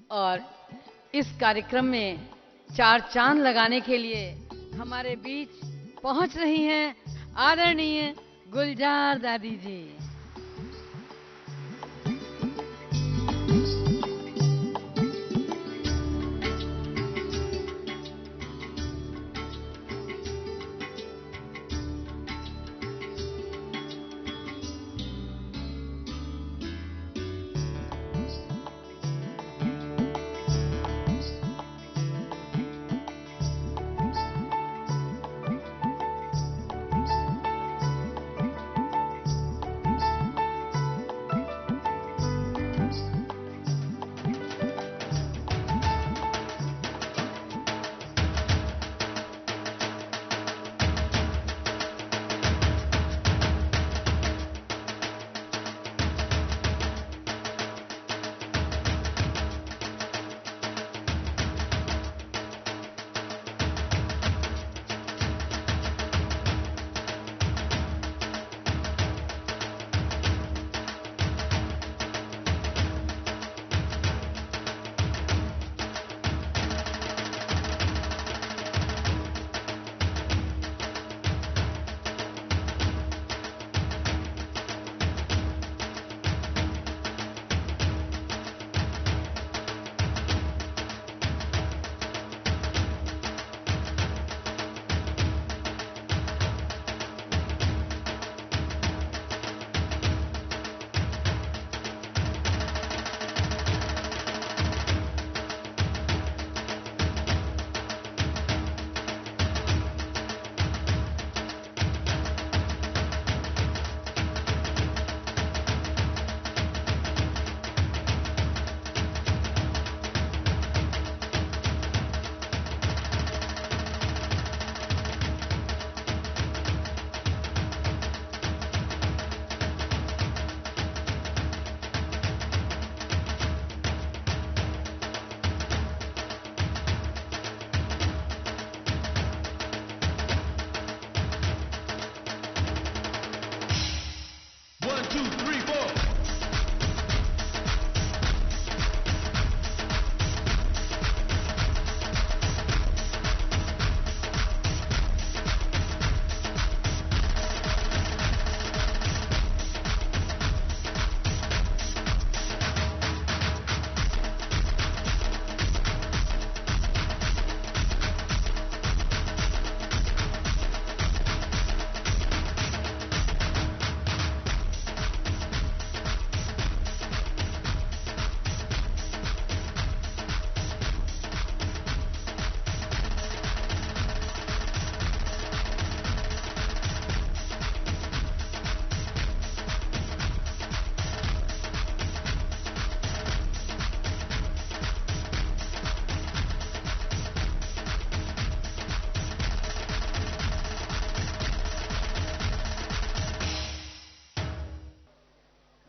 और इस कार्यक्रम में चार चांद लगाने के लिए हमारे बीच पहुंच रही हैं आदरणीय गुलजार दादी जी।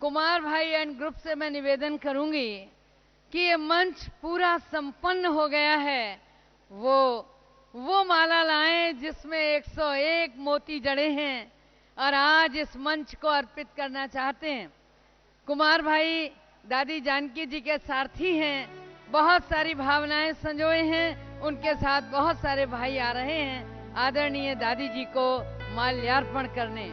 कुमार भाई एंड ग्रुप से मैं निवेदन करूंगी कि ये मंच पूरा संपन्न हो गया है। वो माला लाएं जिसमें 101 मोती जड़े हैं और आज इस मंच को अर्पित करना चाहते हैं। कुमार भाई दादी जानकी जी के सारथी हैं, बहुत सारी भावनाएं संजोए हैं, उनके साथ बहुत सारे भाई आ रहे हैं आदरणीय दादी जी को माल्यार्पण करने।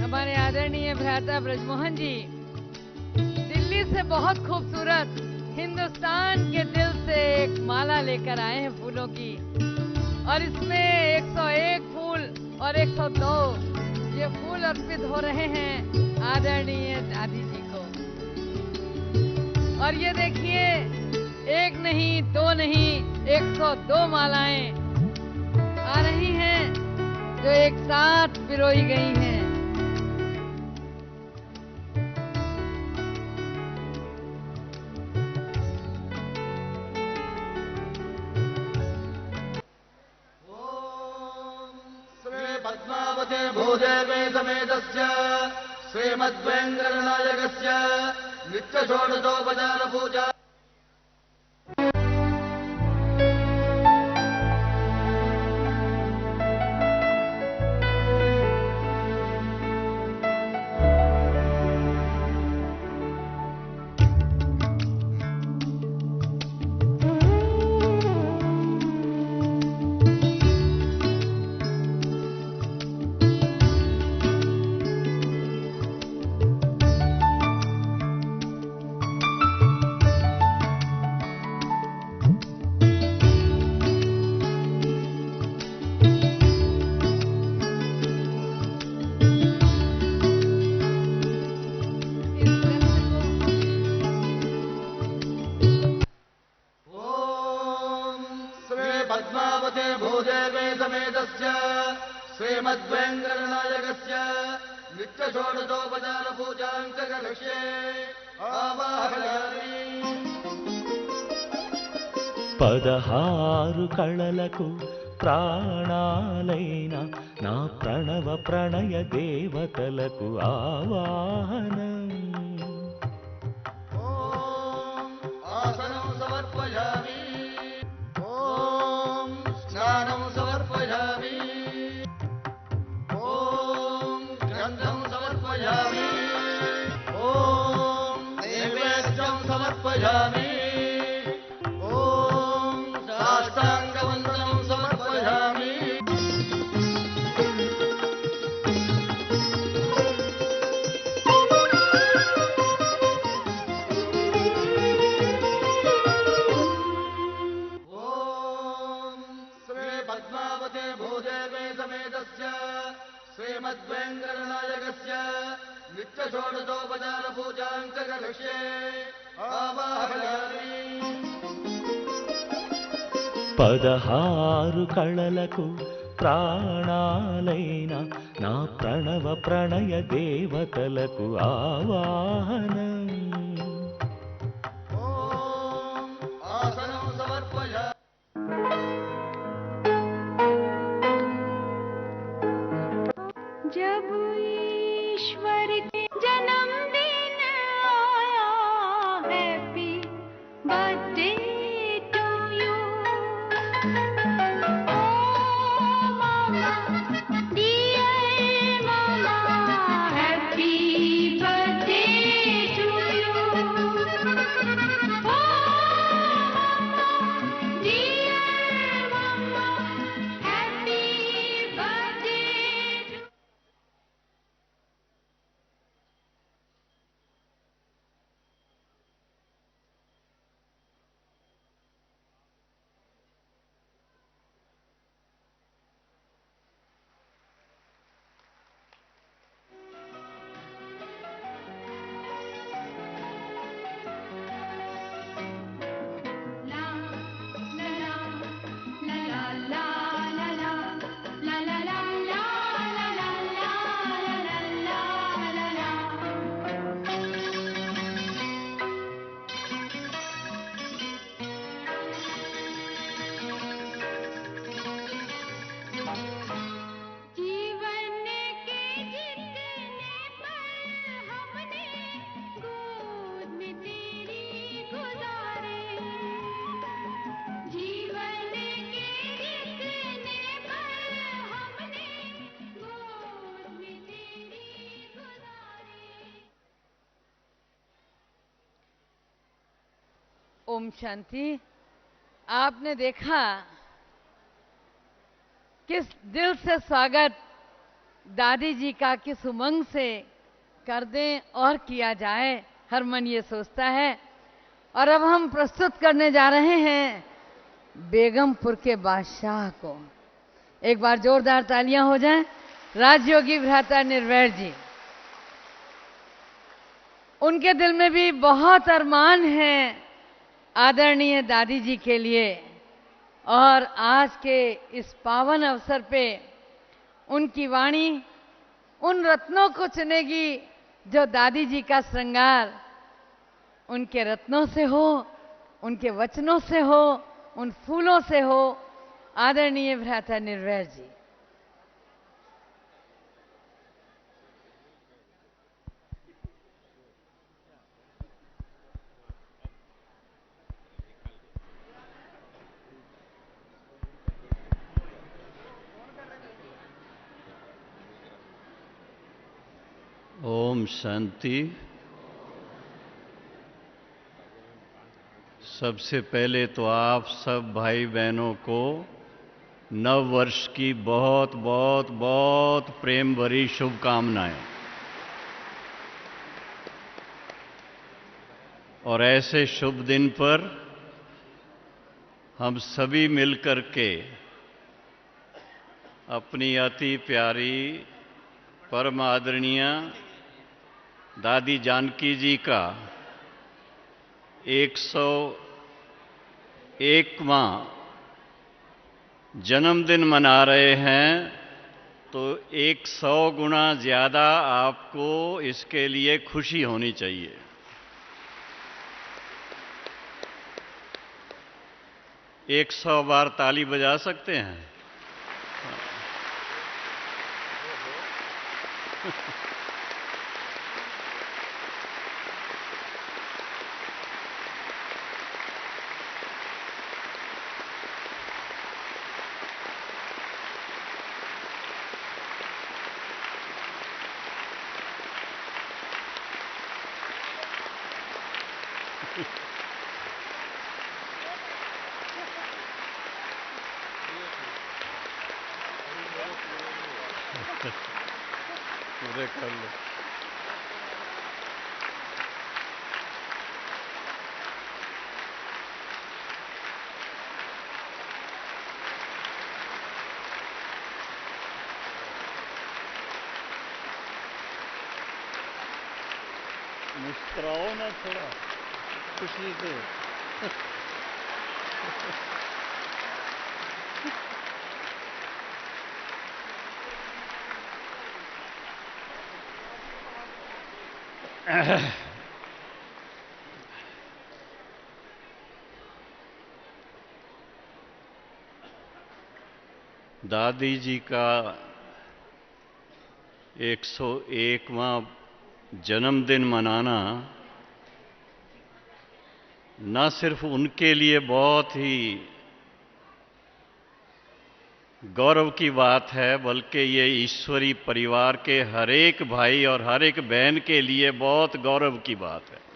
हमारे आदरणीय भ्राता ब्रजमोहन जी दिल्ली से बहुत खूबसूरत हिंदुस्तान के दिल से एक माला लेकर आए हैं फूलों की, और इसमें 101 फूल और 102 ये फूल अर्पित हो रहे हैं आदरणीय दादी जी को। और ये देखिए, एक नहीं, दो नहीं, 102 मालाएं आ रही हैं जो एक साथ पिरोई गई हैं। भूदेवे समेतस्य श्रीमद्वेंकटनायकस्य नित्यषोडशोपचार पूजा। श्रीमद्वेङ्कटनायकस्य नित्यषोडशोपचारपूजां च करिष्ये आवाहयामि। పదహారు కళలకు ప్రాణాలైన నా ప్రణవ ప్రణయ దేవతలకు ఆవాహనం. ఓం ఆసనం సమర్పయామి, ఓం స్నానం సమర్పయామి, ఓం గ్రంథం సమర్పయామి, ఓం నైవేద్యం సమర్పయామి, సాష్టాంగవందనం సమర్పయామి. ఓం శ్రీ పద్మావతే భూదేవే సమేతస్య శ్రీమద్వేంకటనాయకస్య నిత్యషోడశోపచారపూజాం చ కరిష్యే ఆవాహయామి. పదహారు కళలకు ప్రాణాలైన నా ప్రణవ ప్రణయ దేవతలకు ఆవాహనం. ఓం ఆసనం సమర్పయామి. जब ईश्वर के जन्मदिन आया, हैप्पी बर्थडे टू यू। ओ मामा, डियर मामा, हैप्पी बर्थडे टू यू। ओ मामा, डियर मामा, हैप्पी बर्थडे टू। जीवन के जितने पल हमने गोद में तेरी गुजारे, जीवन के जितने पल हमने गोद में तेरी गुजारे। ओम शांति। आपने देखा किस दिल से स्वागत दादी जी का किस उमंग से कर दें और किया जाए, हर मन ये सोचता है। और अब हम प्रस्तुत करने जा रहे हैं बेगमपुर के बादशाह को। एक बार जोरदार तालियां हो जाएं। राजयोगी भ्राता निर्वैर जी, उनके दिल में भी बहुत अरमान है आदरणीय दादी जी के लिए, और आज के इस पावन अवसर पे उनकी वाणी उन रत्नों को चुनेगी जो दादी जी का श्रृंगार उनके रत्नों से हो, उनके वचनों से हो, उन फूलों से हो। आदरणीय भ्राता निर्वैर जी। ओम शांति। सबसे पहले तो आप सब भाई बहनों को नव वर्ष की बहुत बहुत बहुत प्रेम भरी शुभकामनाएं। और ऐसे शुभ दिन पर हम सभी मिलकर के अपनी अति प्यारी परम आदरणीय दादी जानकी जी का 101वां जन्मदिन मना रहे हैं। तो 100 गुना ज्यादा आपको इसके लिए खुशी होनी चाहिए। एक 100 बार ताली बजा सकते हैं? पूरे कर लो। मुस्कुराओ ना थोड़ा खुशी से। दादी जी का 101वां जन्मदिन मनाना न सिर्फ उनके लिए बहुत ही गौरव की बात है, बल्कि ये ईश्वरी परिवार के हर एक भाई और हर एक बहन के लिए बहुत गौरव की बात है।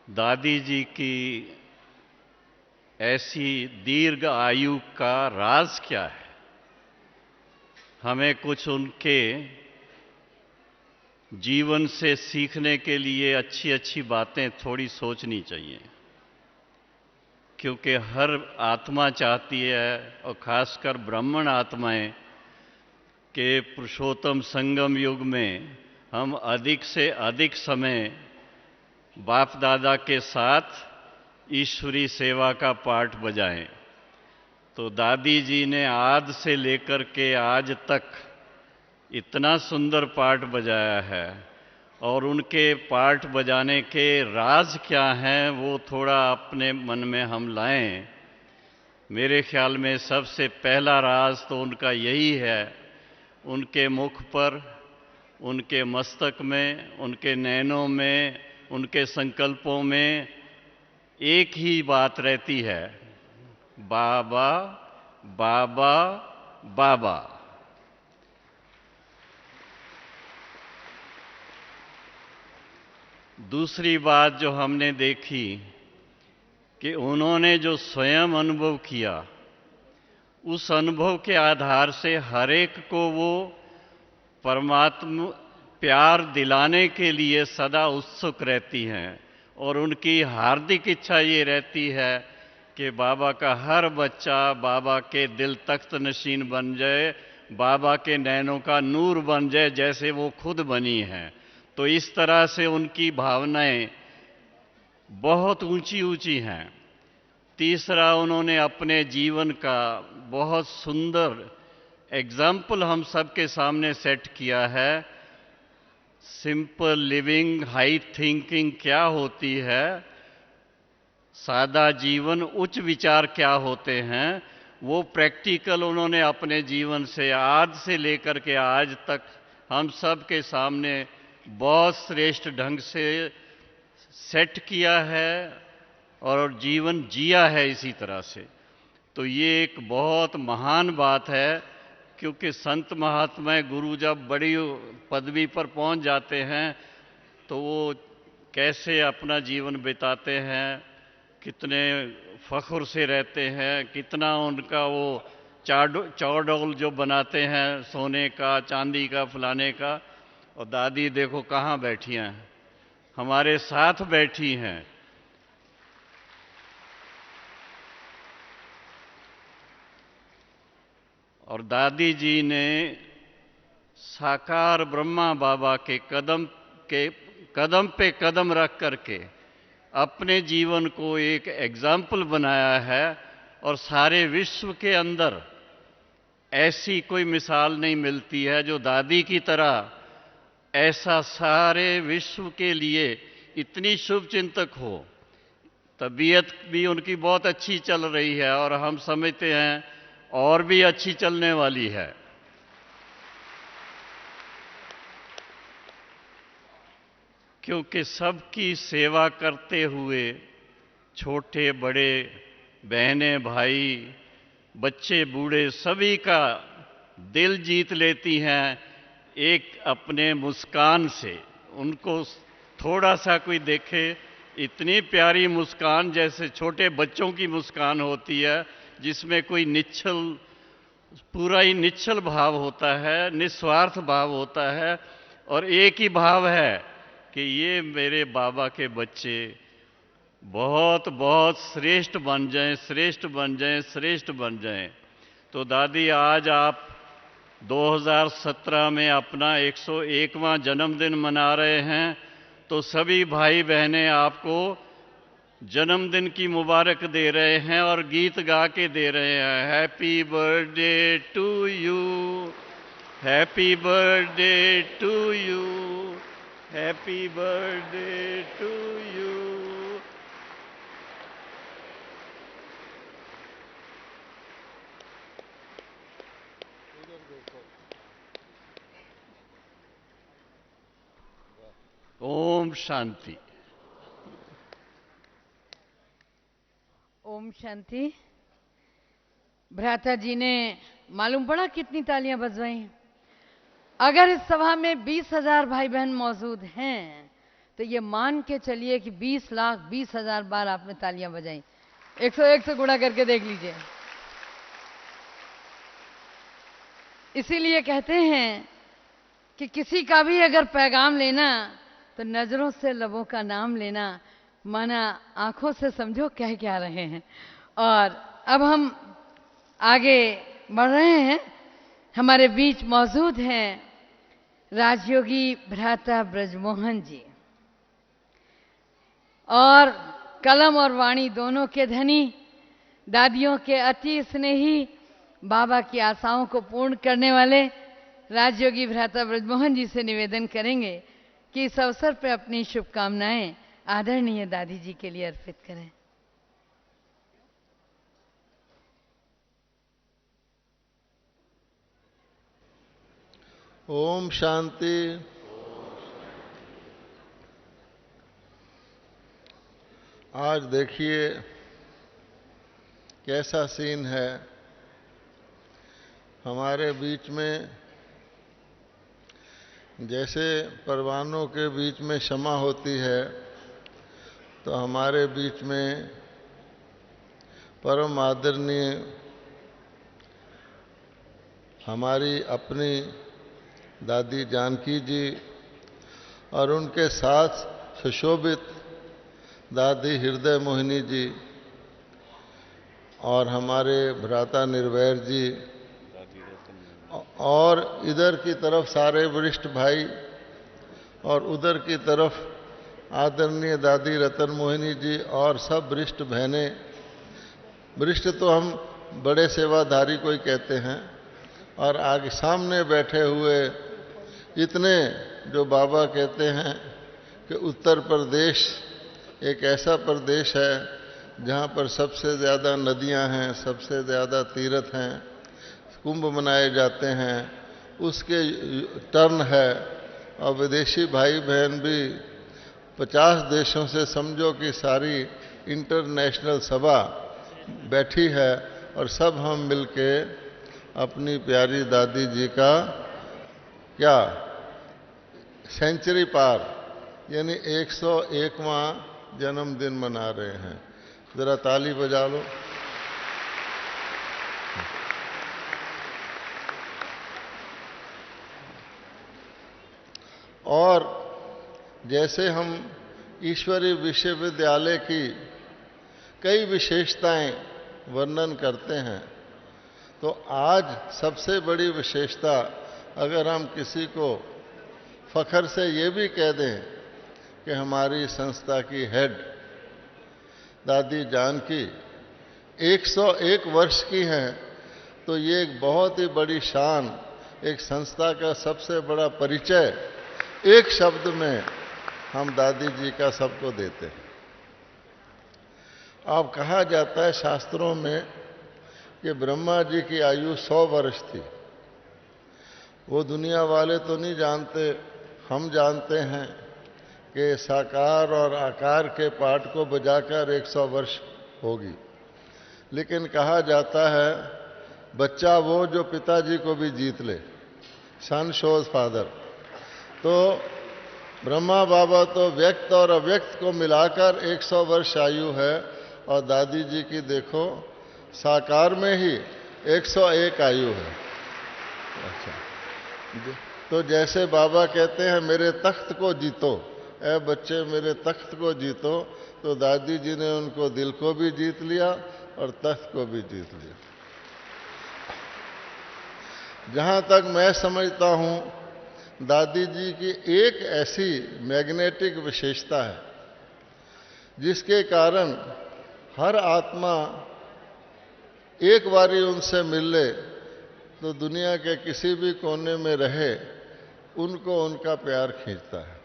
दादी जी की ऐसी दीर्घ आयु का राज क्या है? हमें कुछ उनके जीवन से सीखने के लिए अच्छी अच्छी बातें थोड़ी सोचनी चाहिए, क्योंकि हर आत्मा चाहती है, और खासकर ब्राह्मण आत्माएं, कि पुरुषोत्तम संगम युग में हम अधिक से अधिक समय बाप दादा के साथ ईश्वरी सेवा का पाठ बजाएं। तो दादी जी ने आज से लेकर के आज तक इतना सुंदर पाठ बजाया है, और उनके पाठ बजाने के राज क्या हैं वो थोड़ा अपने मन में हम लाएं। मेरे ख्याल में सबसे पहला राज तो उनका यही है, उनके मुख पर, उनके मस्तक में, उनके नैनों में, उनके संकल्पों में एक ही बात रहती है, बाबा बाबा बाबा। दूसरी बात जो हमने देखी कि उन्होंने जो स्वयं अनुभव किया, उस अनुभव के आधार से हर एक को वो परमात्मा प्यार दिलाने के लिए सदा उत्सुक रहती हैं, और उनकी हार्दिक इच्छा ये रहती है कि बाबा का हर बच्चा बाबा के दिल तख्त नशीन बन जाए, बाबा के नैनों का नूर बन जाए, जैसे वो खुद बनी हैं। तो इस तरह से उनकी भावनाएं बहुत ऊंची ऊंची हैं। तीसरा, उन्होंने अपने जीवन का बहुत सुंदर एग्जाम्पल हम सबके सामने सेट किया है। सिंपल लिविंग, हाई थिंकिंग क्या होती है, सादा जीवन, उच्च विचार क्या होते हैं, वो प्रैक्टिकल उन्होंने अपने जीवन से आज से लेकर के आज तक हम सब के सामने बहुत श्रेष्ठ ढंग से सेट किया है और जीवन जिया है इसी तरह से। तो ये एक बहुत महान बात है, क्योंकि संत महात्मा गुरु जब बड़ी पदवी पर पहुंच जाते हैं तो वो कैसे अपना जीवन बिताते हैं, कितने फख्र से रहते हैं, कितना उनका वो चौडोल जो बनाते हैं सोने का, चांदी का, फलाने का। और दादी देखो कहाँ बैठी हैं, हमारे साथ बैठी हैं। और दादी जी ने साकार ब्रह्मा बाबा के कदम पे कदम रख करके अपने जीवन को एक एग्जाम्पल बनाया है और सारे विश्व के अंदर ऐसी कोई मिसाल नहीं मिलती है जो दादी की तरह ऐसा सारे विश्व के लिए इतनी शुभचिंतक हो। तबीयत भी उनकी बहुत अच्छी चल रही है और हम समझते हैं और भी अच्छी चलने वाली है। क्योंकि सबकी सेवा करते हुए छोटे बड़े, बहनें भाई, बच्चे बूढ़े सभी का दिल जीत लेती हैं एक अपने मुस्कान से। उनको थोड़ा सा कोई देखे, इतनी प्यारी मुस्कान जैसे छोटे बच्चों की मुस्कान होती है, जिसमें कोई निश्चल, पूरा ही निश्चल भाव होता है, निस्वार्थ भाव होता है और एक ही भाव है कि ये मेरे बाबा के बच्चे बहुत बहुत श्रेष्ठ बन जाएं, श्रेष्ठ बन जाएं, श्रेष्ठ बन जाएं। तो दादी, आज आप 2017 में अपना 101वां जन्मदिन मना रहे हैं, तो सभी भाई बहनें आपको जन्मदिन की मुबारक दे रहे हैं और गीत गा के दे रहे हैं। Happy birthday to you, happy birthday to you, happy birthday to you. Om Shanti. Om Shanti. भ्राता जी ने मालूम पड़ा कितनी तालियां बजवाई। अगर इस सभा में 20,000 भाई बहन मौजूद हैं तो ये मान के चलिए कि 20,20,000 बार आपने तालियां बजाई। 101 से गुणा करके देख लीजिए। इसीलिए कहते हैं कि किसी का भी अगर पैगाम लेना तो नजरों से लबों का नाम लेना, माना आंखों से समझो कह क्या रहे हैं। और अब हम आगे बढ़ रहे हैं। हमारे बीच मौजूद हैं राजयोगी भ्राता ब्रजमोहन जी, और कलम और वाणी दोनों के धनी, दादियों के अति स्नेही, बाबा की आशाओं को पूर्ण करने वाले राजयोगी भ्राता ब्रजमोहन जी से निवेदन करेंगे कि इस अवसर पर अपनी शुभकामनाएं आदरणीय दादी जी के लिए अर्पित करें। ओम शांति। आज देखिए कैसा सीन है हमारे बीच में। जैसे परवानों के बीच में क्षमा होती है, तो हमारे बीच में परम आदरणीय हमारी अपनी दादी जानकी जी और उनके साथ सुशोभित दादी हृदय मोहिनी जी और हमारे भ्राता निर्वैर जी और इधर की तरफ सारे वरिष्ठ भाई और उधर की तरफ आदरणीय दादी रतन मोहिनी जी और सब वरिष्ठ बहनें। वरिष्ठ तो हम बड़े सेवाधारी को ही कहते हैं। और आगे सामने बैठे हुए इतने, जो बाबा कहते हैं कि उत्तर प्रदेश एक ऐसा प्रदेश है जहाँ पर सबसे ज़्यादा नदियाँ हैं, सबसे ज़्यादा तीर्थ हैं, कुंभ मनाए जाते हैं, उसके टर्न है। और विदेशी भाई बहन भी 50 देशों से समझो कि सारी इंटरनेशनल सभा बैठी है और सब हम मिलके अपनी प्यारी दादी जी का क्या सेंचुरी पार यानी 101वां जन्मदिन मना रहे हैं। जरा ताली बजा लो। और जैसे हम ईश्वरीय विश्वविद्यालय की कई विशेषताएं वर्णन करते हैं, तो आज सबसे बड़ी विशेषता अगर हम किसी को फखर से ये भी कह दें कि हमारी संस्था की हेड दादी जानकी 101 वर्ष की हैं, तो ये एक बहुत ही बड़ी शान, एक संस्था का सबसे बड़ा परिचय एक शब्द में हम दादी जी का सबको देते हैं। अब कहा जाता है शास्त्रों में कि ब्रह्मा जी की आयु 100 वर्ष थी। वो दुनिया वाले तो नहीं जानते, हम जानते हैं कि साकार और आकार के पाठ को बजाकर 100 वर्ष होगी। लेकिन कहा जाता है बच्चा वो जो पिताजी को भी जीत ले, सन शोज फादर। तो ब्रह्मा बाबा तो व्यक्त और अव्यक्त को मिलाकर 100 वर्ष आयु है, और दादी जी की देखो साकार में ही 101 आयु है। अच्छा, तो जैसे बाबा कहते हैं मेरे तख्त को जीतो, ए बच्चे मेरे तख्त को जीतो, तो दादी जी ने उनको दिल को भी जीत लिया और तख्त को भी जीत लिया। जहां तक मैं समझता हूं, दादी जी की एक ऐसी मैग्नेटिक विशेषता है जिसके कारण हर आत्मा एक बारी उनसे मिल ले तो दुनिया के किसी भी कोने में रहे, उनको उनका प्यार खींचता है।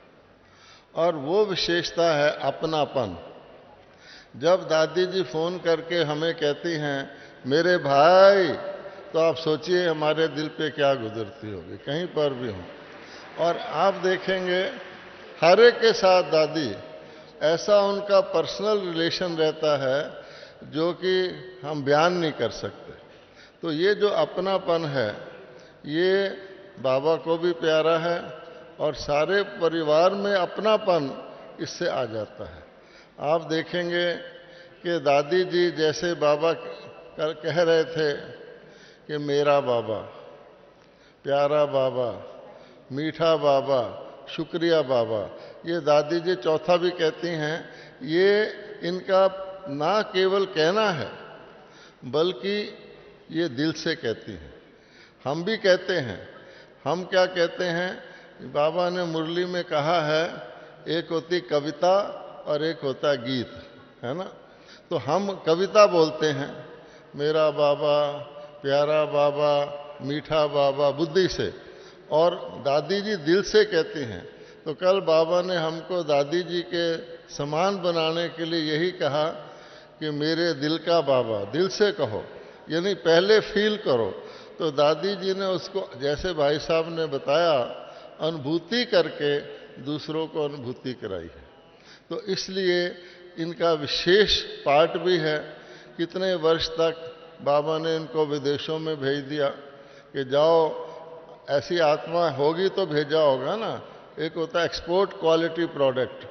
और वो विशेषता है अपनापन। जब दादी जी फोन करके हमें कहती हैं मेरे भाई, तो आप सोचिए हमारे दिल पे क्या गुजरती होगी, कहीं पर भी हो। और आप देखेंगे हर एक के साथ दादी ऐसा उनका पर्सनल रिलेशन रहता है जो कि हम बयान नहीं कर सकते। तो ये जो अपनापन है ये बाबा को भी प्यारा है और सारे परिवार में अपनापन इससे आ जाता है। आप देखेंगे कि दादी जी जैसे बाबा कह रहे थे कि मेरा बाबा, प्यारा बाबा, मीठा बाबा, शुक्रिया बाबा, ये दादी जी चौथा भी कहती हैं। ये इनका ना केवल कहना है बल्कि ये दिल से कहती हैं। हम भी कहते हैं। हम क्या कहते हैं? बाबा ने मुरली में कहा है एक होती कविता और एक होता गीत, है ना। तो हम कविता बोलते हैं, मेरा बाबा, प्यारा बाबा, मीठा बाबा, बुद्धि से, और दादी जी दिल से कहती हैं। तो कल बाबा ने हमको दादी जी के समान बनाने के लिए यही कहा कि मेरे दिल का बाबा, दिल से कहो, यानी पहले फील करो। तो दादी जी ने उसको, जैसे भाई साहब ने बताया, अनुभूति करके दूसरों को अनुभूति कराई है। तो इसलिए इनका विशेष पाठ भी है। कितने वर्ष तक बाबा ने इनको विदेशों में भेज दिया कि जाओ, ऐसी आत्मा होगी तो भेजा होगा ना। एक होता है एक्सपोर्ट क्वालिटी प्रोडक्ट।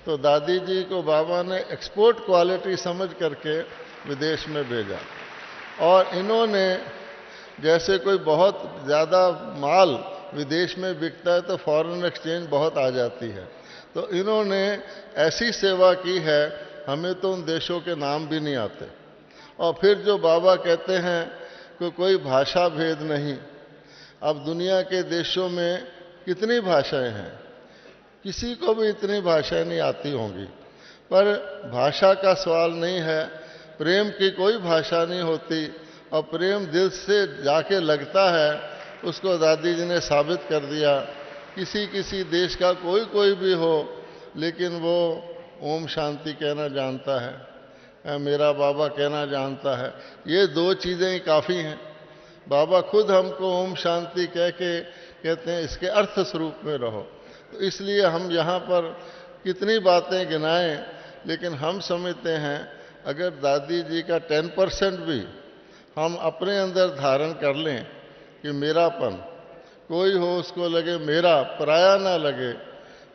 तो दादी जी को बाबा ने एक्सपोर्ट क्वालिटी समझ करके विदेश में भेजा। और इन्होंने, जैसे कोई बहुत ज़्यादा माल विदेश में बिकता है तो फॉरेन एक्सचेंज बहुत आ जाती है, तो इन्होंने ऐसी सेवा की है, हमें तो उन देशों के नाम भी नहीं आते। और फिर जो बाबा कहते हैं कि कोई भाषा भेद नहीं। अब दुनिया के देशों में कितनी भाषाएं हैं, किसी को भी इतनी भाषाएं नहीं आती होंगी, पर भाषा का सवाल नहीं है। प्रेम की कोई भाषा नहीं होती, और प्रेम दिल से जाके लगता है, उसको दादी जी ने साबित कर दिया। किसी किसी देश का कोई भी हो, लेकिन वो ओम शांति कहना जानता है, मेरा बाबा कहना जानता है। ये दो चीज़ें ही काफ़ी हैं। बाबा खुद हमको ओम शांति कह के कहते हैं इसके अर्थ स्वरूप में रहो। तो इसलिए हम यहाँ पर कितनी बातें गिनाएं, लेकिन हम समझते हैं अगर दादी जी का 10% भी हम अपने अंदर धारण कर लें कि मेरापन, कोई हो उसको लगे मेरा, पराया ना लगे,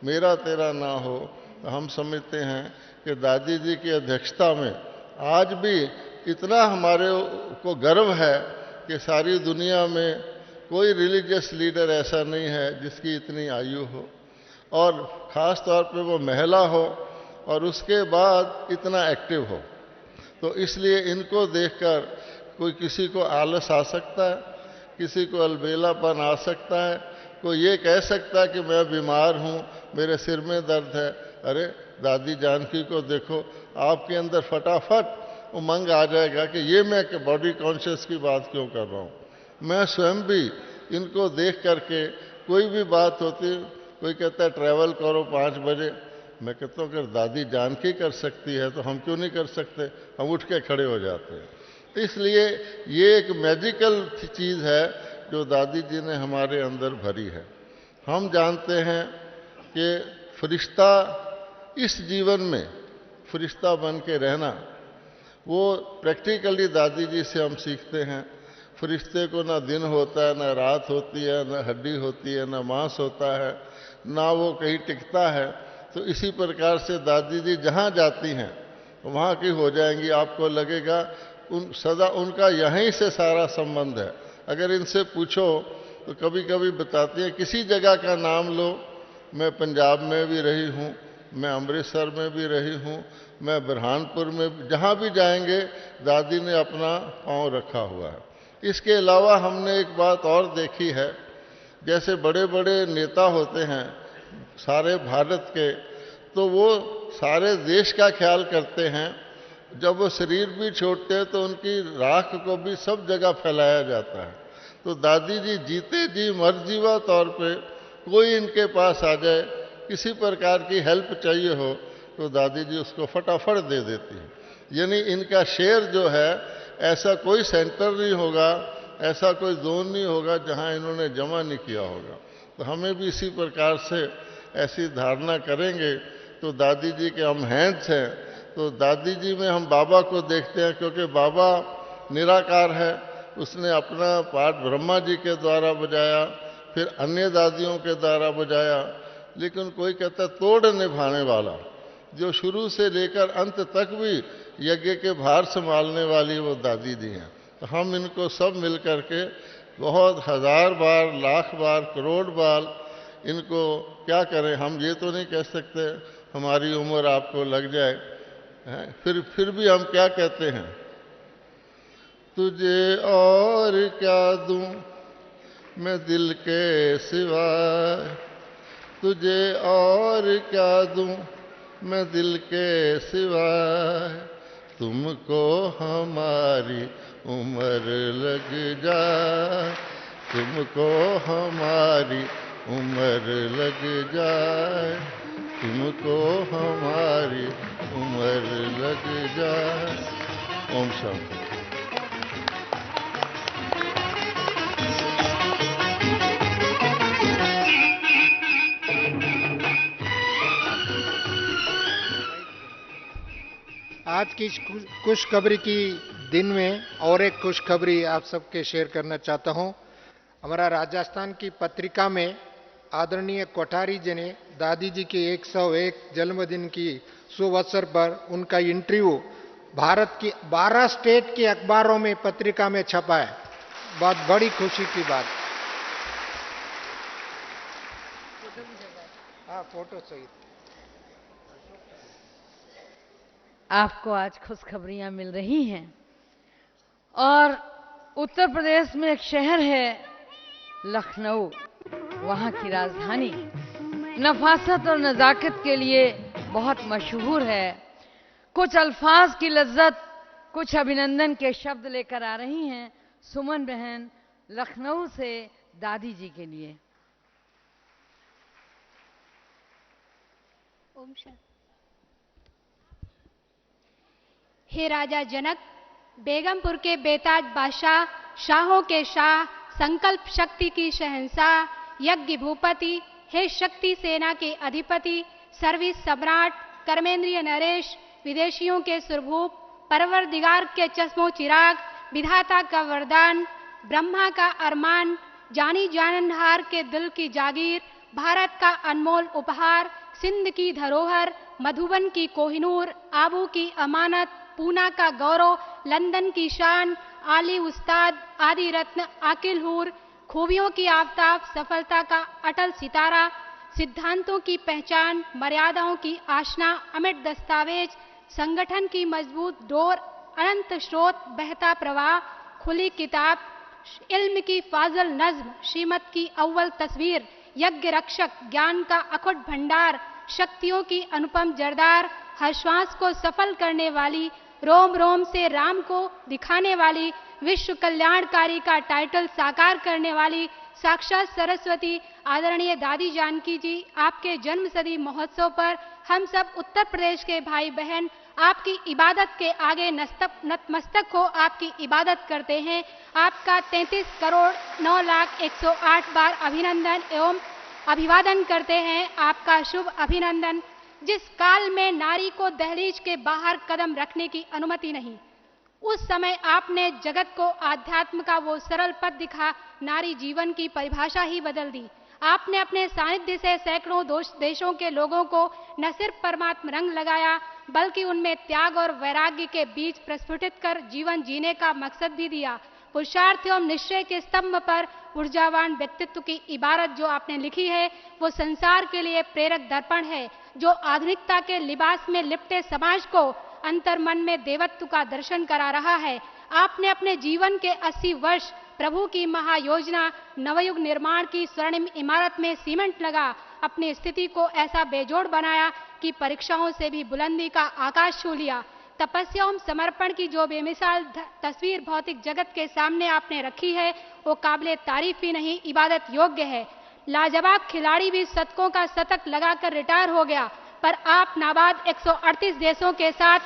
मेरा तेरा ना हो, तो हम समझते हैं कि दादी जी की अध्यक्षता में आज भी इतना हमारे को गर्व है कि सारी दुनिया में कोई रिलीजियस लीडर ऐसा नहीं है जिसकी इतनी आयु हो, और ख़ास तौर पे वो महिला हो, और उसके बाद इतना एक्टिव हो। तो इसलिए इनको देखकर कोई किसी को आलस आ सकता है, किसी को अलबेलापन आ सकता है, कोई ये कह सकता है कि मैं बीमार हूँ, मेरे सिर में दर्द है। अरे दादी जानकी को देखो, आपके अंदर फटाफट उमंग आ जाएगा कि ये मैं बॉडी कॉन्शियस की बात क्यों कर रहा हूँ। मैं स्वयं भी इनको देख करके कोई भी बात होती, कोई कहता है ट्रैवल करो 5 बजे, मैं कहता हूँ अगर दादी जानकी कर सकती है तो हम क्यों नहीं कर सकते, हम उठ के खड़े हो जाते हैं। इसलिए ये एक मैजिकल चीज़ है जो दादी जी ने हमारे अंदर भरी है। हम जानते हैं कि फरिश्ता इस जीवन में फरिश्ता बन के रहना, वो प्रैक्टिकली दादी जी से हम सीखते हैं। फरिश्ते को ना दिन होता है, ना रात होती है, ना हड्डी होती है, ना मांस होता है, ना वो कहीं टिकता है। तो इसी प्रकार से दादी जी जहाँ जाती हैं वहाँ की हो जाएंगी। आपको लगेगा सदा उनका यहीं से सारा संबंध है। अगर इनसे पूछो तो कभी कभी बताती हैं, किसी जगह का नाम लो, मैं पंजाब में भी रही हूँ, मैं अमृतसर में भी रही हूँ, मैं बुरहानपुर में, जहाँ भी जाएंगे दादी ने अपना पाँव रखा हुआ है। इसके अलावा हमने एक बात और देखी है, जैसे बड़े बड़े नेता होते हैं सारे भारत के, तो वो सारे देश का ख्याल करते हैं। जब वो शरीर भी छोड़ते हैं तो उनकी राख को भी सब जगह फैलाया जाता है। तो दादी जी जीते जी मर जीवा तौर पे कोई इनके पास आ जाए, किसी प्रकार की हेल्प चाहिए हो तो दादी जी उसको फटाफट दे देती है। यानी इनका शेयर जो है, ऐसा कोई सेंटर नहीं होगा, ऐसा कोई जोन नहीं होगा जहां इन्होंने जमा नहीं किया होगा। तो हमें भी इसी प्रकार से ऐसी धारणा करेंगे तो दादी जी के हम हैंड्स हैं। तो दादी जी में हम बाबा को देखते हैं, क्योंकि बाबा निराकार है, उसने अपना पाठ ब्रह्मा जी के द्वारा बजाया, फिर अन्य दादियों के द्वारा बजाया। लेकिन कोई कहता है तोड़ निभाने वाला, जो शुरू से लेकर अंत तक भी यज्ञ के भार संभालने वाली वो दादी जी हैं। तो हम इनको सब मिल कर के बहुत 1000 बार, लाख बार, करोड़ बार इनको क्या करें। हम ये तो नहीं कह सकते हमारी उम्र आपको लग जाए, फिर भी हम क्या कहते हैं, तुझे और क्या दूं मैं दिल के सिवाय, तुझे और क्या दूं मैं दिल के सिवाय, तुमको हमारी उम्र लग जाए, तुमको हमारी उम्र लग जाए, तुमको हमारी उम्र लग जाए। ओम शांति। आज की खुशखबरी की दिन में और एक खुशखबरी आप सबके शेयर करना चाहता हूं। हमारा राजस्थान की पत्रिका में आदरणीय कोठारी जी ने दादी जी के 101 जन्मदिन की शुभ अवसर पर उनका इंटरव्यू भारत की 12 स्टेट के अखबारों में, पत्रिका में छपा है। बहुत बड़ी खुशी की बात। हाँ, फोटो सहित। आपको आज खुशखबरियां मिल रही हैं। और उत्तर प्रदेश में एक शहर है लखनऊ, वहां की राजधानी नफासत और नजाकत के लिए बहुत मशहूर है। कुछ अल्फाज की लज्जत, कुछ अभिनंदन के शब्द लेकर आ रही हैं सुमन बहन लखनऊ से दादी जी के लिए। ओम शांति। हे राजा जनक, बेगमपुर के बेताज बादशाह, शाहों के शाह, संकल्प शक्ति की शहंशाह, यज्ञ भूपति, हे शक्ति सेना के अधिपति, सर्विस सम्राट, कर्मेंद्रिय नरेश, विदेशियों के सुरभूप, परवरदिगार के चश्मो चिराग, विधाता का वरदान, ब्रह्मा का अरमान, जानी जाननहार के दिल की जागीर, भारत का अनमोल उपहार, सिंध की धरोहर, मधुबन की कोहिनूर, आबू की अमानत, पूना का गौरव, लंदन की शान, आली उस्ताद, आदि रत्न, आकिल हूर, खूबियों की आफताब, सफलता का अटल सितारा, सिद्धांतों की पहचान, मर्यादाओं की आशना, अमिट दस्तावेज, संगठन की मजबूत डोर, अनंत स्रोत, बहता प्रवाह, खुली किताब, इल्म की फाजल नज्म, श्रीमत की अव्वल तस्वीर, यज्ञ रक्षक, ज्ञान का अखुट भंडार, शक्तियों की अनुपम जरदार, हर श्वास को सफल करने वाली, रोम रोम से राम को दिखाने वाली, विश्व कल्याणकारी का टाइटल साकार करने वाली साक्षात सरस्वती आदरणीय दादी जानकी जी, आपके जन्म सदी महोत्सव पर हम सब उत्तर प्रदेश के भाई बहन आपकी इबादत के आगे नतमस्तक हो आपकी इबादत करते हैं। आपका 33 करोड़ 9 लाख 108 बार अभिनंदन एवं अभिवादन करते हैं। आपका शुभ अभिनंदन। जिस काल में नारी को दहलीज के बाहर कदम रखने की अनुमति नहीं, उस समय आपने जगत को आध्यात्म का वो सरल पथ दिखा, नारी जीवन की परिभाषा ही बदल दी। आपने अपने सानिध्य से सैकड़ों देशों के लोगों को न सिर्फ परमात्म रंग लगाया, बल्कि उनमें त्याग और वैराग्य के बीच प्रस्फुटित कर जीवन जीने का मकसद भी दिया। पुरुषार्थ एवं निश्चय के स्तंभ पर ऊर्जावान व्यक्तित्व की इबारत जो आपने लिखी है, वो संसार के लिए प्रेरक दर्पण है, जो आधुनिकता के लिबास में लिपटे समाज को अंतर्मन में देवत्व का दर्शन करा रहा है। आपने अपने जीवन के 80 वर्ष प्रभु की महायोजना नवयुग निर्माण की स्वर्णिम इमारत में सीमेंट लगा अपनी स्थिति को ऐसा बेजोड़ बनाया कि परीक्षाओं से भी बुलंदी का आकाश छू लिया। तपस्या एवं समर्पण की जो बेमिसाल तस्वीर भौतिक जगत के सामने आपने रखी है, वो काबिले तारीफ ही नहीं, इबादत योग्य है। लाजवाब खिलाड़ी भी शतकों का शतक लगाकर रिटायर हो गया, पर आप नाबाद 138 देशों के साथ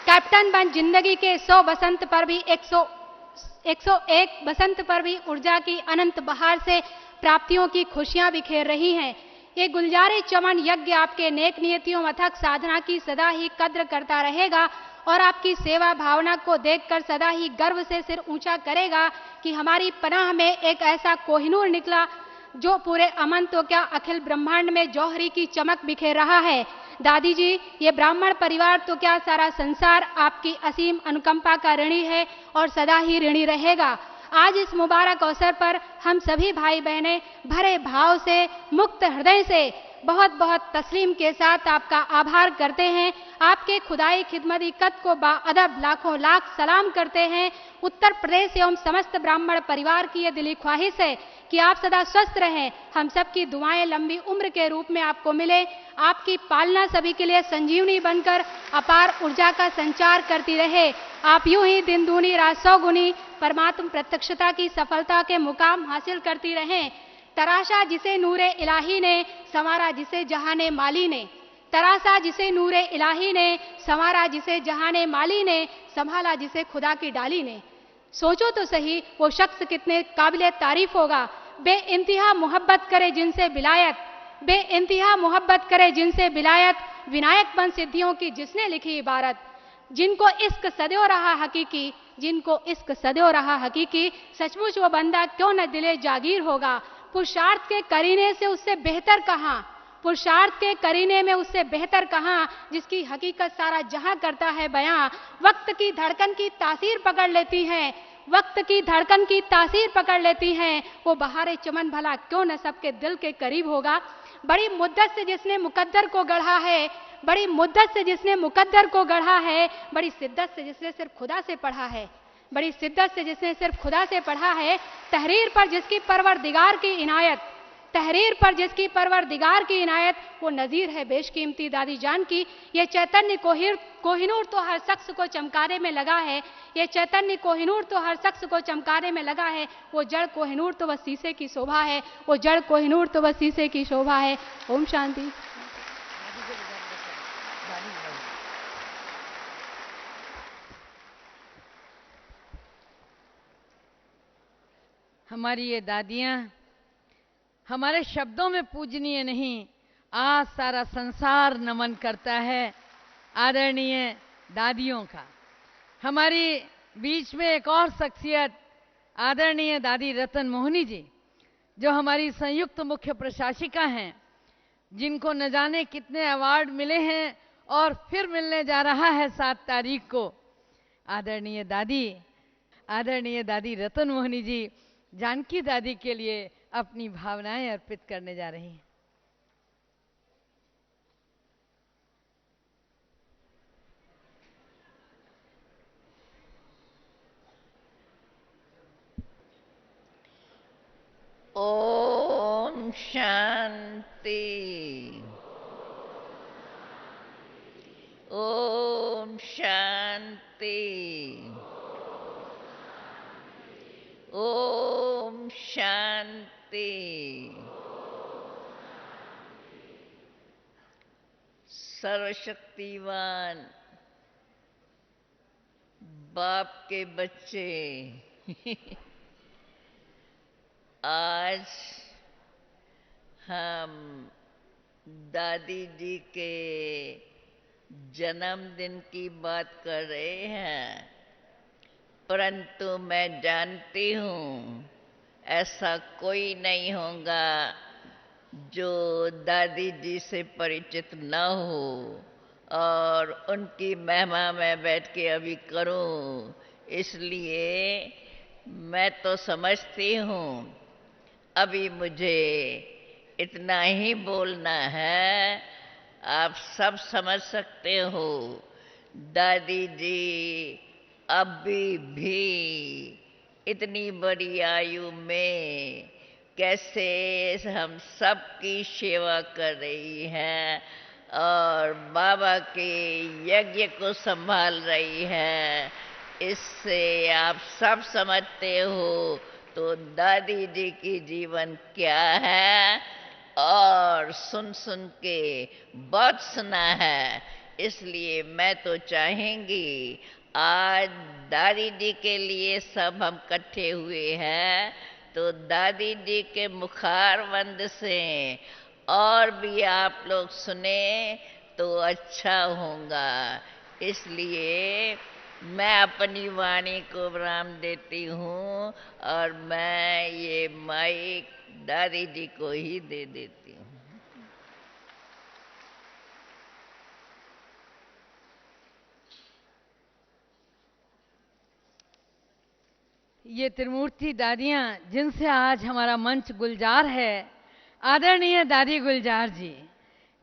कैप्टन बन जिंदगी के 100 बसंत पर भी 101 बसंत पर भी ऊर्जा की अनंत बहार से प्राप्तियों की खुशियां बिखेर रही हैं। ये गुलजारे चमन यज्ञ आपके नेक नियतियों अथक साधना की सदा ही कद्र करता रहेगा और आपकी सेवा भावना को देखकर सदा ही गर्व से सिर ऊंचा करेगा कि हमारी पनाह में एक ऐसा कोहिनूर निकला जो पूरे अमन तो क्या अखिल ब्रह्मांड में जौहरी की चमक बिखेर रहा है। दादी जी, ये ब्राह्मण परिवार तो क्या सारा संसार आपकी असीम अनुकंपा का ऋणी है और सदा ही ऋणी रहेगा। आज इस मुबारक अवसर पर हम सभी भाई बहनें भरे भाव से, मुक्त हृदय से, बहुत बहुत तस्लीम के साथ आपका आभार करते हैं। आपके खुदाई खिदमती कद को बाअदब लाखों लाख सलाम करते हैं। उत्तर प्रदेश एवं समस्त ब्राह्मण परिवार की यह दिली ख्वाहिश है कि आप सदा स्वस्थ रहें। हम सबकी दुआएं लंबी उम्र के रूप में आपको मिले। आपकी पालना सभी के लिए संजीवनी बनकर अपार ऊर्जा का संचार करती रहे। आप यूं ही दिन दूनी रात 100 गुनी परमात्म प्रत्यक्षता की सफलता के मुकाम हासिल करती रहें। तराशा जिसे नूरे इलाही ने, संवारा जिसे जहाने माली ने। तराशा जिसे नूरे इलाही ने, संवारा जिसे जहाने माली ने, संभाला जिसे खुदा की डाली ने। सोचो तो सही वो शख्स कितने काबिले तारीफ होगा। बेइंतहा मोहब्बत करे जिनसे विलायत, बेइंतहा मोहब्बत करे जिनसे विलायत, विनायक बन सिद्धियों की जिसने लिखी इबारत। जिनको इश्क सदैव रहा हकीकी, जिनको इश्क सदैव रहा हकीकी, सचमुच वो बंदा क्यों न दिले जागीर होगा। पुरुषार्थ के करीने से उससे बेहतर कहाँ, पुरुषार्थ के करीने में उससे बेहतर कहाँ, जिसकी हकीकत सारा जहां करता है बयां। वक्त की धड़कन की तासीर पकड़ लेती हैं, वक्त की धड़कन की तासीर पकड़ लेती हैं। वो बहारे चमन भला क्यों न सबके दिल के करीब होगा। बड़ी मुद्दत से जिसने मुकद्दर को गढ़ा है, बड़ी मुद्दत से जिसने मुकद्दर को गढ़ा है, बड़ी शिद्दत से जिसने सिर्फ खुदा से पढ़ा है, बड़ी शिद्दत से जिसने सिर्फ खुदा से पढ़ा है। तहरीर पर जिसकी परवरदिगार की इनायत, तहरीर पर जिसकी परवरदिगार की इनायत, वो नज़ीर है बेशकीमती दादी जान की। ये चैतन्य कोहिनूर तो हर शख्स को चमकाने में लगा है, ये चैतन्य कोहिनूर तो हर शख्स को चमकाने में लगा है। वो जड़ कोहिनूर तो बस शीशे की शोभा है, वो जड़ कोहिनूर तो बस शीशे की शोभा है। ओम शांति। हमारी ये दादियाँ हमारे शब्दों में पूजनीय नहीं, आज सारा संसार नमन करता है आदरणीय दादियों का। हमारी बीच में एक और शख्सियत आदरणीय दादी रतन मोहनी जी, जो हमारी संयुक्त मुख्य प्रशासिका हैं, जिनको न जाने कितने अवार्ड मिले हैं और फिर मिलने जा रहा है 7 तारीख को। आदरणीय दादी रतन मोहनी जी जानकी दादी के लिए अपनी भावनाएं अर्पित करने जा रही हैं। ओम शांति। ओम शांति। ओम शांति। सर्वशक्तिवान बाप के बच्चे आज हम दादी जी के जन्मदिन की बात कर रहे हैं, परंतु मैं जानती हूँ ऐसा कोई नहीं होगा जो दादी जी से परिचित न हो और उनकी महिमा में बैठ के अभी करूं। इसलिए मैं तो समझती हूँ अभी मुझे इतना ही बोलना है। आप सब समझ सकते हो दादी जी अभी भी इतनी बड़ी आयु में कैसे हम सब की सेवा कर रही हैं और बाबा के यज्ञ को संभाल रही है। इससे आप सब समझते हो तो दादी जी की जीवन क्या है, और सुन सुन के बहुत सुना है। इसलिए मैं तो चाहेंगी आज दादी जी के लिए सब हम इकट्ठे हुए हैं तो दादी जी के मुखारबंद से और भी आप लोग सुने तो अच्छा होगा। इसलिए मैं अपनी वाणी को विराम देती हूँ और मैं ये माइक दादी जी को ही दे देती हूँ। ये त्रिमूर्ति दादियाँ जिनसे आज हमारा मंच गुलजार है, आदरणीय दादी गुलजार जी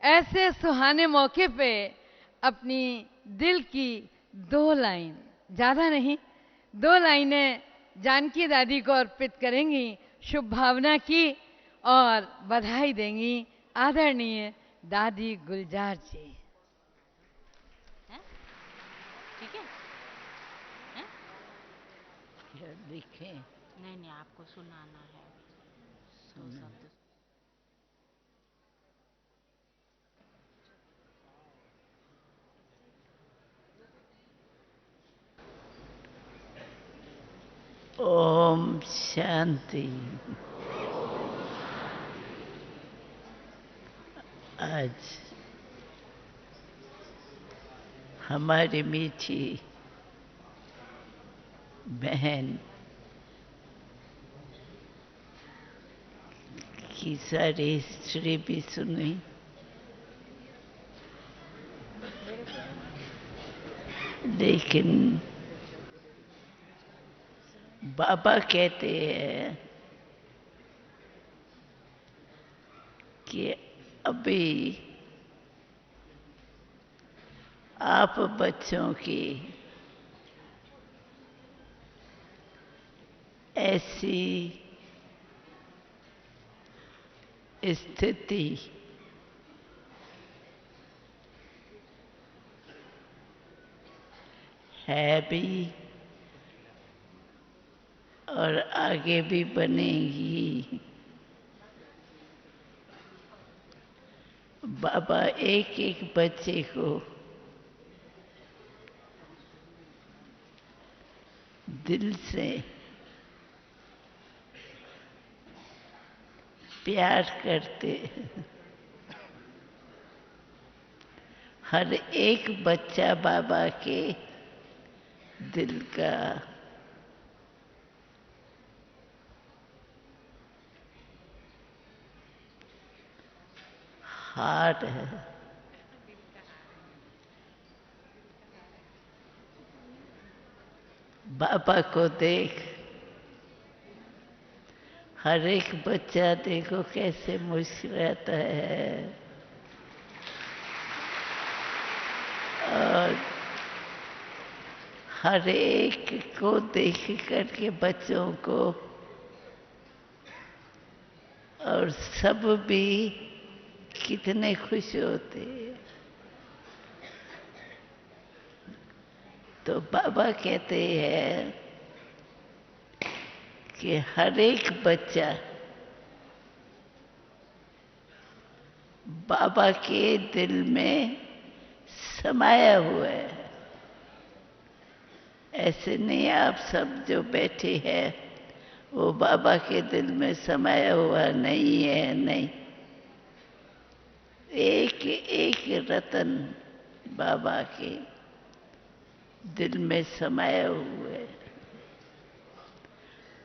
ऐसे सुहाने मौके पे अपनी दिल की 2 लाइन, ज़्यादा नहीं 2 लाइनें जानकी दादी को अर्पित करेंगी, शुभ भावना की और बधाई देंगी आदरणीय दादी गुलजार जी। ठीक है? लिखे नहीं आपको सुनाना है। ओम शांति। आज हमारी मीठी बहन की सारी हिस्ट्री भी सुनी, लेकिन बाबा कहते हैं कि अभी आप बच्चों की ऐसी स्थिति है भी और आगे भी बनेगी। बाबा एक एक बच्चे को दिल से प्यार करते, हर एक बच्चा बाबा के दिल का हार्ट है। बाबा को देख, हर एक बच्चा देखो कैसे मुस्कुराता है और हर एक को देख करके बच्चों को और सब भी कितने खुश होते हैं। तो बाबा कहते हैं कि हर एक बच्चा बाबा के दिल में समाया हुआ है। ऐसे नहीं आप सब जो बैठे हैं वो बाबा के दिल में समाया हुआ नहीं है, नहीं। एक एक रतन बाबा के दिल में समाया हुआ है।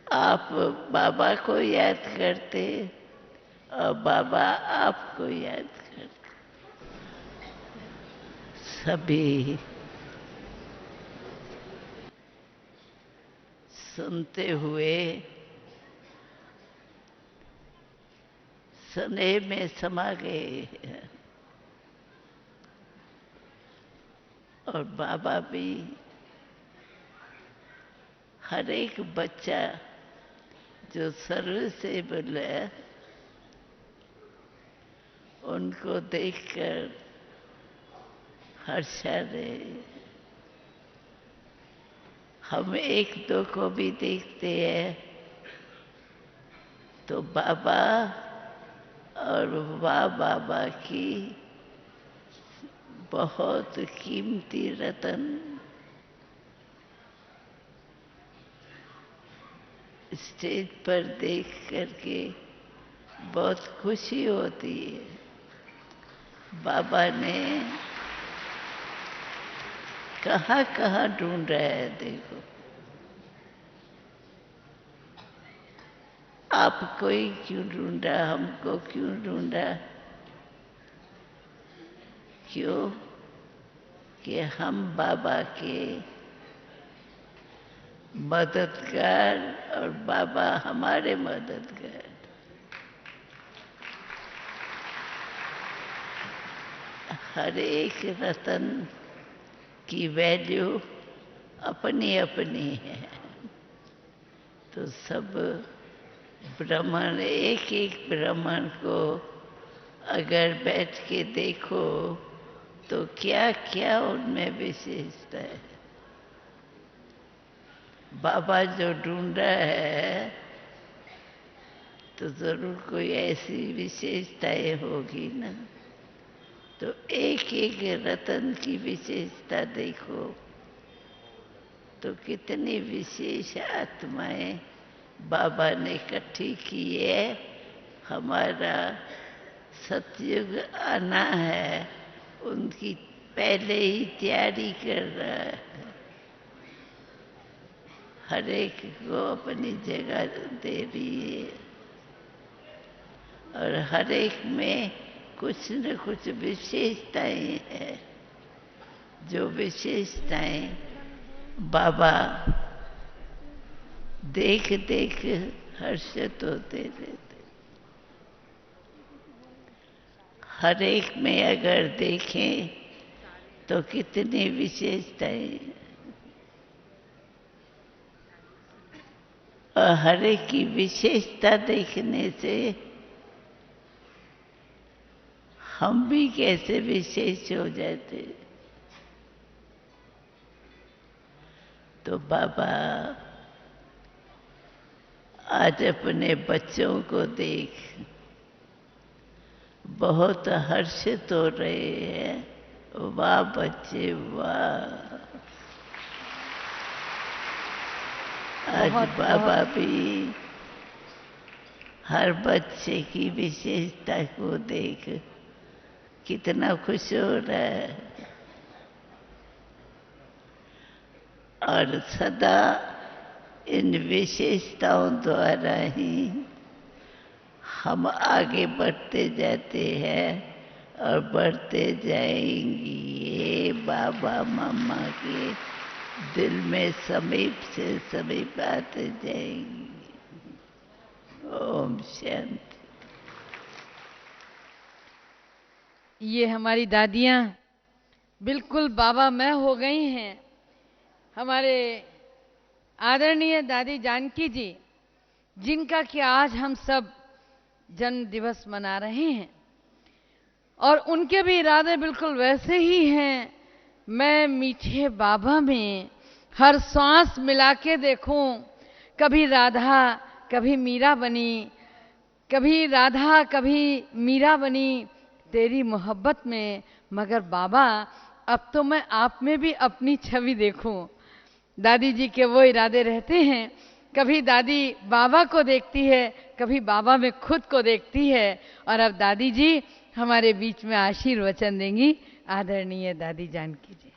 आप बाबा को याद करते और बाबा आपको याद करते। सभी सुनते हुए स्नेह में समा गए हैं। और बाबा भी हर एक बच्चा जो सर्विसेबल है उनको देखकर हर्षा रहे। हम एक दो को भी देखते हैं तो बाबा और वाह बाबा की बहुत कीमती रतन स्टेज पर देख करके बहुत खुशी होती है। बाबा ने कहाँ कहाँ ढूंढा है, देखो। आपको ही क्यों ढूंढा, हमको क्यों ढूंढा? क्यों कि हम बाबा के मददगार और बाबा हमारे मददगार। हर एक रतन की वैल्यू अपनी अपनी है। तो सब ब्राह्मण, एक एक ब्राह्मण को अगर बैठ के देखो तो क्या क्या उनमें विशेषता है। बाबा जो ढूंढा है तो जरूर कोई ऐसी विशेषताएं होगी ना। तो एक एक रतन की विशेषता देखो तो कितनी विशेष आत्माएं बाबा ने इकट्ठी की है। हमारा सतयुग आना है, उनकी पहले ही तैयारी कर रहा है। हर एक को अपनी जगह दे रही है और हर एक में कुछ न कुछ विशेषताएं हैं। जो विशेषताएं बाबा देख देख हर्षित होते रहते। हर एक में अगर देखें तो कितनी विशेषताएं, और हर एक की विशेषता देखने से हम भी कैसे विशेष हो जाते। तो बाबा आज अपने बच्चों को देख बहुत हर्षित हो रहे हैं। वाह बच्चे वाह। आज बाबा भी हर बच्चे की विशेषता को देख कितना खुश हो रहा है। और सदा इन विशेषताओं द्वारा ही हम आगे बढ़ते जाते हैं और बढ़ते जाएंगे। ये बाबा मामा के दिल में समीप से समीप आते जाएंगे। ओम शांति। ये हमारी दादियाँ बिल्कुल बाबा मैं हो गई हैं। हमारे आदरणीय दादी जानकी जी, जिनका कि आज हम सब जन्म दिवस मना रहे हैं और उनके भी इरादे बिल्कुल वैसे ही हैं। मैं मीठे बाबा में हर सांस मिला के देखूं, कभी राधा कभी मीरा बनी, कभी राधा कभी मीरा बनी तेरी मोहब्बत में, मगर बाबा अब तो मैं आप में भी अपनी छवि देखूं। दादी जी के वो इरादे रहते हैं, कभी दादी बाबा को देखती है, कभी बाबा में खुद को देखती है। और अब दादी जी हमारे बीच में आशीर्वचन देंगी। आदरणीय दादी जानकी जी।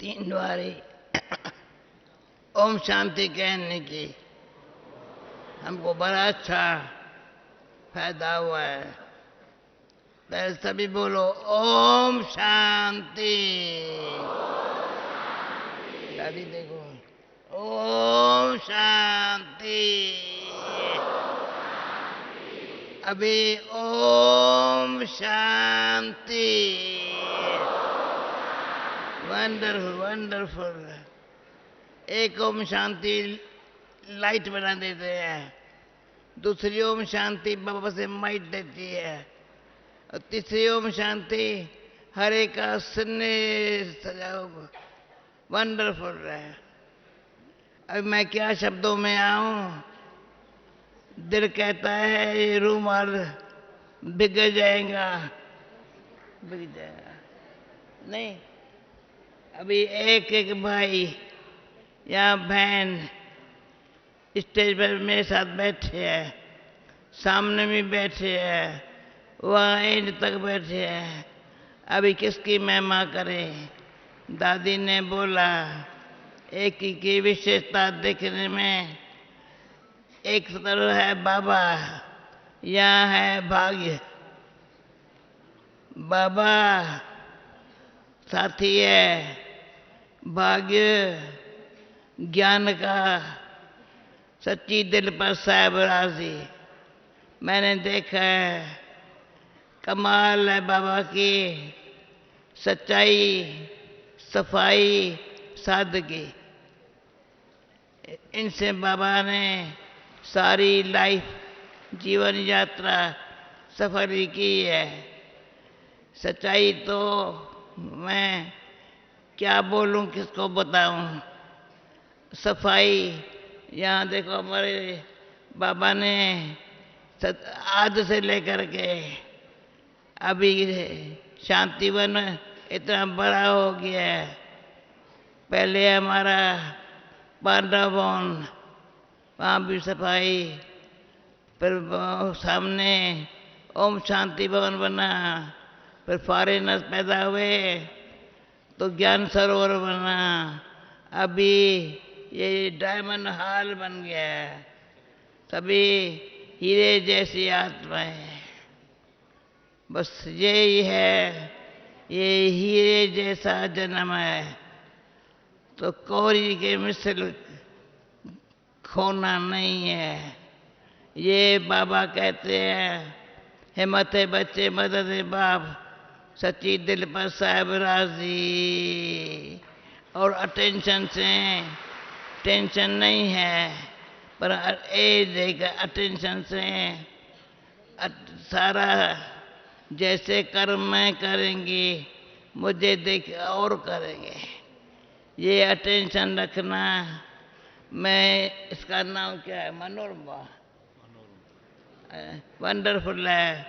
तीन बारी ओम शांति कहने की हमको बड़ा अच्छा फायदा हुआ है। पहले सभी बोलो ओम शांति। दादी देखो ओम शांति। अभी ओम शांति। Wonderful wonderful. एक ओम शांति लाइट बना देते हैं, दूसरी ओम शांति बाबा से माइट देती है, और तीसरी ओम शांति हरे का सुनने सजाओ। वंडरफुल है। अब मैं क्या शब्दों में आऊं, दिल कहता है ये रूमाल बिग जाएगा, बिग जाएगा नहीं। अभी एक एक भाई या बहन स्टेज पर मेरे साथ बैठे हैं, सामने भी बैठे हैं, वहाँ एंड तक बैठे हैं। अभी किसकी महिमा करें। दादी ने बोला एक ही की विशेषता देखने में, एक तरफ है बाबा, यहाँ है भाग्य। बाबा साथी है, भाग्य ज्ञान का सच्ची दिल पर साहब राजी। मैंने देखा है कमाल है बाबा की, सच्चाई सफाई सादगी। इनसे बाबा ने सारी लाइफ जीवन यात्रा सफल की है। सच्चाई तो मैं क्या बोलूं, किसको बताऊं। सफाई यहाँ देखो हमारे बाबा ने आद से लेकर के अभी शांतिवन इतना बड़ा हो गया है। पहले हमारा पांडव भवन, वहाँ भी सफाई, फिर सामने ओम शांति भवन बना, फिर फॉरेनर्स पैदा हुए तो ज्ञान सरोवर बना, अभी ये डायमंड हॉल बन गया है। सभी हीरे जैसी आत्माएं, बस यही है, ये हीरे जैसा जन्म है तो कोरी के मिसल खोना नहीं है। ये बाबा कहते हैं हिम्मत है बच्चे मदद है बाप, सच्ची दिल पर साहब राजी। और अटेंशन से टेंशन नहीं है, पर एज अटेंशन से सारा जैसे कर्म मैं करेंगी मुझे देख और करेंगे। ये अटेंशन रखना। मैं इसका नाम क्या है, मनोरमा, वंडरफुल है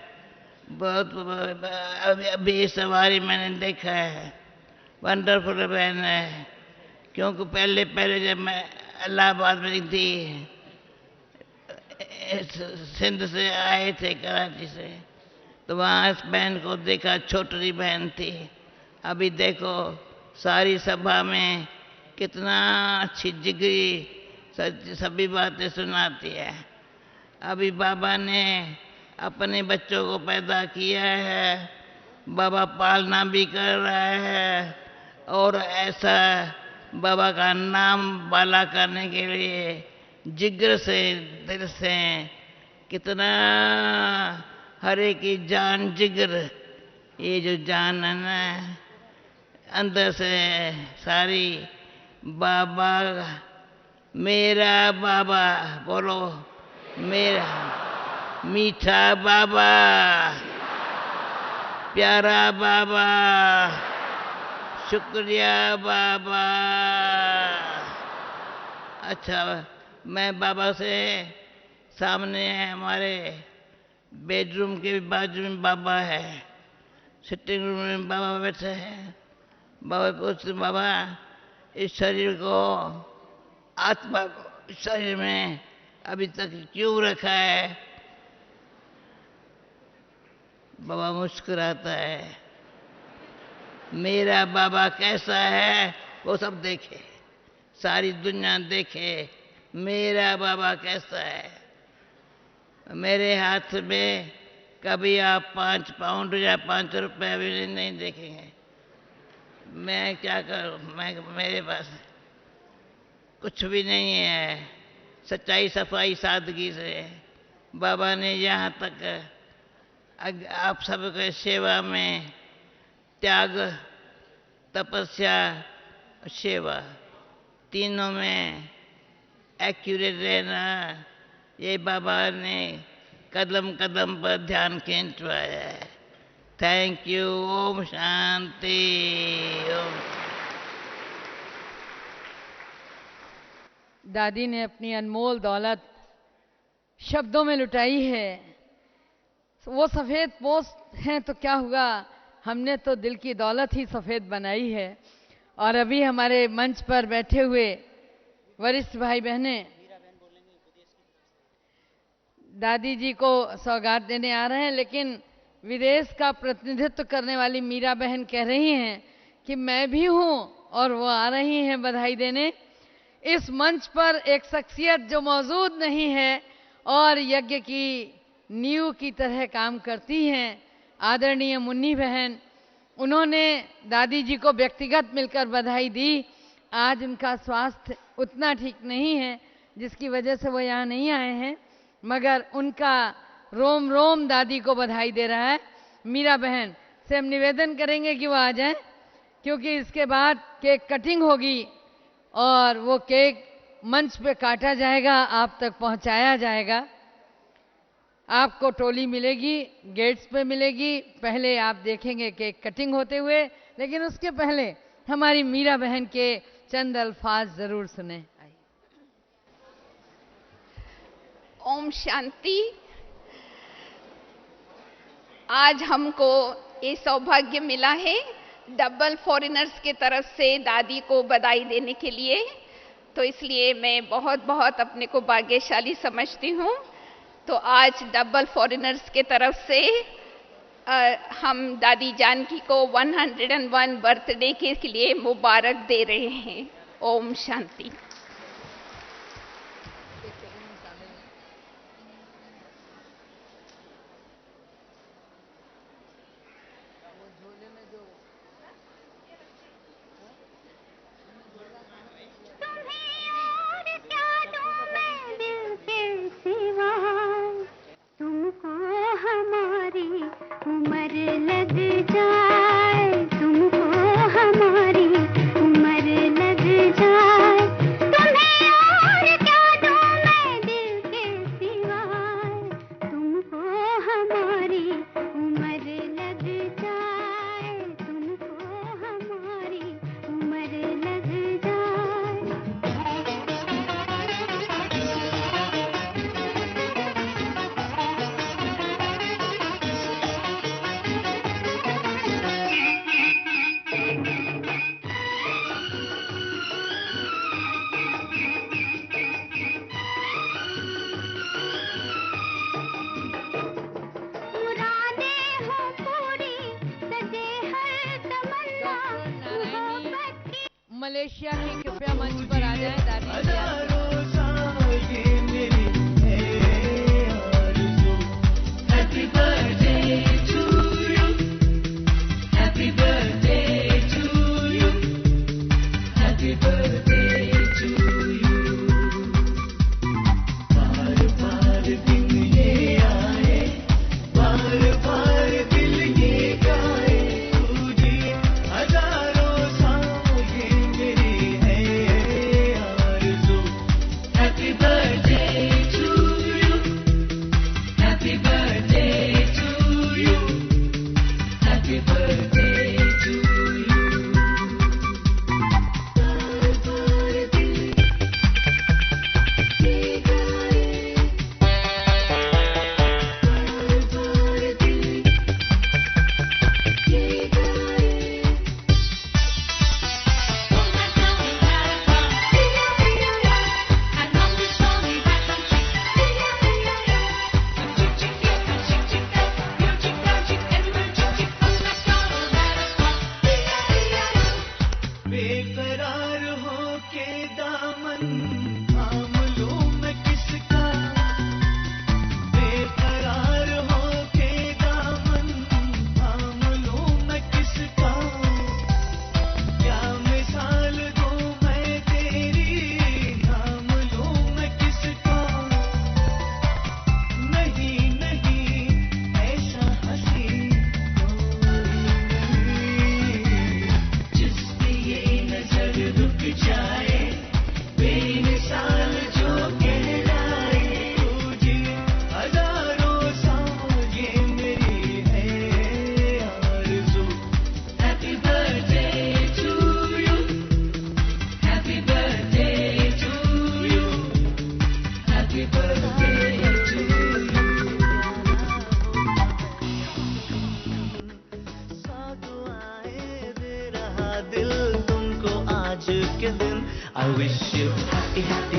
बहुत। अभी सवारी मैंने देखा है, वंडरफुल बहन है। क्योंकि पहले जब मैं इलाहाबाद में थी, सिंध से आए थे कराची से, तो वहाँ इस बहन को देखा, छोटी बहन थी। अभी देखो सारी सभा में कितना अच्छी जिगरी सभी बातें सुनाती है। अभी बाबा ने अपने बच्चों को पैदा किया है, बाबा पालना भी कर रहा है, और ऐसा बाबा का नाम बाला करने के लिए जिगर से दिल से कितना हरे की जान जिगर, ये जो जान है ना अंदर से सारी, बाबा मेरा बाबा, बोलो मेरा मीठा बाबा, प्यारा बाबा, शुक्रिया बाबा। अच्छा, मैं बाबा से सामने हमारे बेडरूम के बाजू में बाबा है, सिटिंग रूम में बाबा बैठे हैं। बाबा पूछते, बाबा इस शरीर को, आत्मा को शरीर में अभी तक क्यों रखा है? बाबा मुस्कुराता है, मेरा बाबा कैसा है वो सब देखे, सारी दुनिया देखे मेरा बाबा कैसा है। मेरे हाथ में कभी आप 5 पाउंड या 5 रुपए भी नहीं देखेंगे। मैं क्या करूं, मेरे पास कुछ भी नहीं है। सच्चाई, सफाई, सादगी से बाबा ने यहाँ तक आप सबके सेवा में त्याग, तपस्या, सेवा तीनों में एक्यूरेट रहना, ये बाबा ने कदम कदम पर ध्यान खींचवाया है। Thank you. ओम शांति। ओम। दादी ने अपनी अनमोल दौलत शब्दों में लुटाई है। वो सफ़ेद पोस्ट हैं तो क्या हुआ, हमने तो दिल की दौलत ही सफ़ेद बनाई है। और अभी हमारे मंच पर बैठे हुए वरिष्ठ भाई बहने दादी जी को सौगात देने आ रहे हैं, लेकिन विदेश का प्रतिनिधित्व करने वाली मीरा बहन कह रही हैं कि मैं भी हूं, और वो आ रही हैं बधाई देने। इस मंच पर एक शख्सियत जो मौजूद नहीं है और यज्ञ की नींव की तरह काम करती हैं, आदरणीय मुन्नी बहन, उन्होंने दादी जी को व्यक्तिगत मिलकर बधाई दी। आज उनका स्वास्थ्य उतना ठीक नहीं है जिसकी वजह से वो यहाँ नहीं आए हैं, मगर उनका रोम रोम दादी को बधाई दे रहा है। मीरा बहन से हम निवेदन करेंगे कि वो आ जाएं, क्योंकि इसके बाद केक कटिंग होगी और वो केक मंच पे काटा जाएगा, आप तक पहुंचाया जाएगा। आपको टोली मिलेगी, गेट्स पे मिलेगी। पहले आप देखेंगे केक कटिंग होते हुए, लेकिन उसके पहले हमारी मीरा बहन के चंद अल्फाज जरूर सुने। ओम शांति। आज हमको ये सौभाग्य मिला है डबल फॉरेनर्स के तरफ से दादी को बधाई देने के लिए, तो इसलिए मैं बहुत बहुत अपने को भाग्यशाली समझती हूँ। तो आज डबल फॉरेनर्स के तरफ से हम दादी जानकी को 101 बर्थडे के लिए मुबारक दे रहे हैं। ओम शांति। मलेशिया की कृपया मंच पर आ जाए दादी। बार I wish you happy, happy